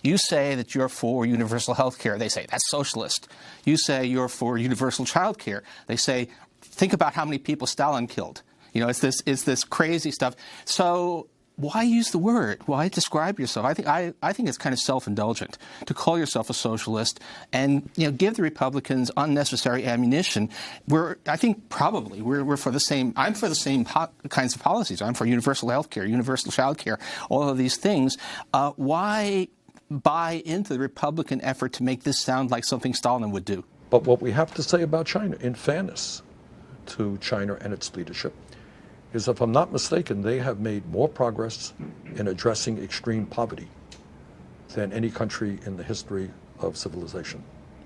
You say that you're for universal health care. They say, that's socialist. You say you're for universal child care. They say, think about how many people Stalin killed. You know, it's this crazy stuff. So why use the word? Why describe yourself? I think it's kind of self-indulgent to call yourself a socialist and, you know, give the Republicans unnecessary ammunition. I think probably we're for the same. I'm for the same kinds of policies. I'm for universal health care, universal child care, all of these things. Why buy into the Republican effort to make this sound like something Stalin would do? But what we have to say about China, in fairness to China and its leadership, is, if I'm not mistaken, they have made more progress in addressing extreme poverty than any country in the history of civilization.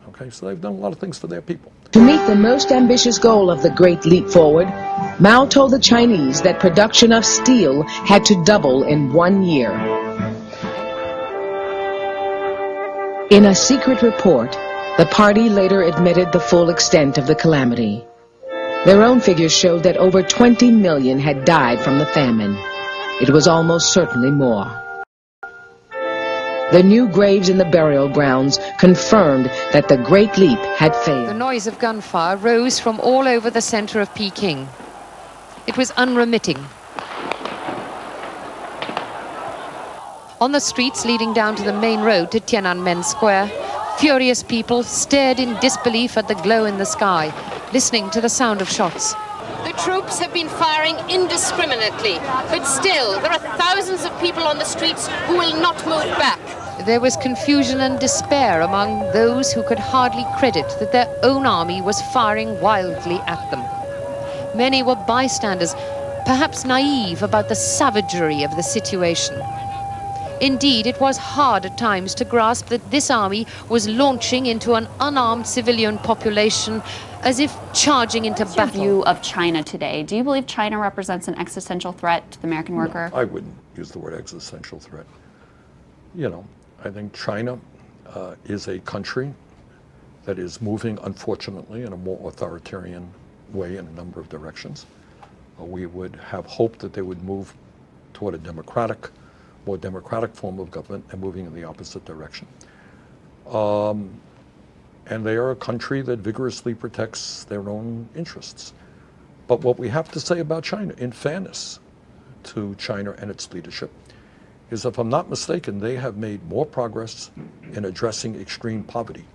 Okay, so they've done a lot of things for their people. To meet the most ambitious goal of the Great Leap Forward, Mao told the Chinese that production of steel had to double in 1 year. In a secret report, the party later admitted the full extent of the calamity. Their own figures showed that over 20 million had died from the famine. It was almost certainly more. The new graves in the burial grounds confirmed that the Great Leap had failed. The noise of gunfire rose from all over the center of Peking. It was unremitting. On the streets leading down to the main road to Tiananmen Square, furious people stared in disbelief at the glow in the sky, listening to the sound of shots. The troops have been firing indiscriminately, but still there are thousands of people on the streets who will not move back. There was confusion and despair among those who could hardly credit that their own army was firing wildly at them. Many were bystanders, perhaps naive about the savagery of the situation. Indeed, it was hard at times to grasp that this army was launching into an unarmed civilian population as if charging into battle. What's your view of China today? Do you believe China represents an existential threat to the American worker? No, I wouldn't use the word existential threat. You know, I think China is a country that is moving, unfortunately, in a more authoritarian way in a number of directions. We would have hoped that they would move toward a more democratic form of government, and moving in the opposite direction. And they are a country that vigorously protects their own interests. But what we have to say about China, in fairness to China and its leadership, is, if I'm not mistaken, they have made more progress in addressing extreme poverty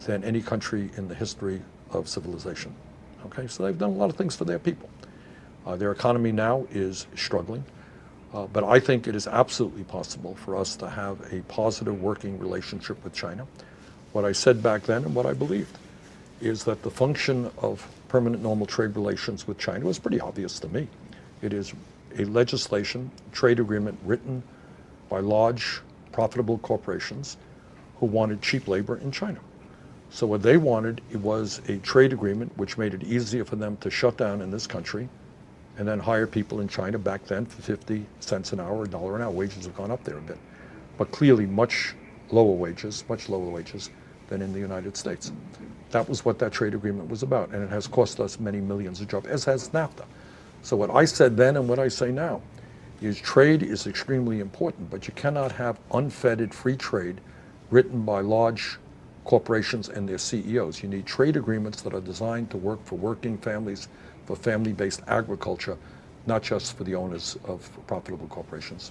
than any country in the history of civilization. Okay, so they've done a lot of things for their people. Their economy now is struggling. But I think it is absolutely possible for us to have a positive working relationship with China. What I said back then and what I believed is that the function of permanent normal trade relations with China was pretty obvious to me. It is a legislation, trade agreement written by large, profitable corporations who wanted cheap labor in China. So what they wanted, it was a trade agreement which made it easier for them to shut down in this country and then hire people in China back then for 50 cents an hour, $1 an hour. Wages have gone up there a bit, but clearly much lower wages than in the United States. That was what that trade agreement was about, and it has cost us many millions of jobs, as has NAFTA. So what I said then and what I say now is trade is extremely important, but you cannot have unfettered free trade written by large corporations and their CEOs. You need trade agreements that are designed to work for working families, for family-based agriculture, not just for the owners of profitable corporations.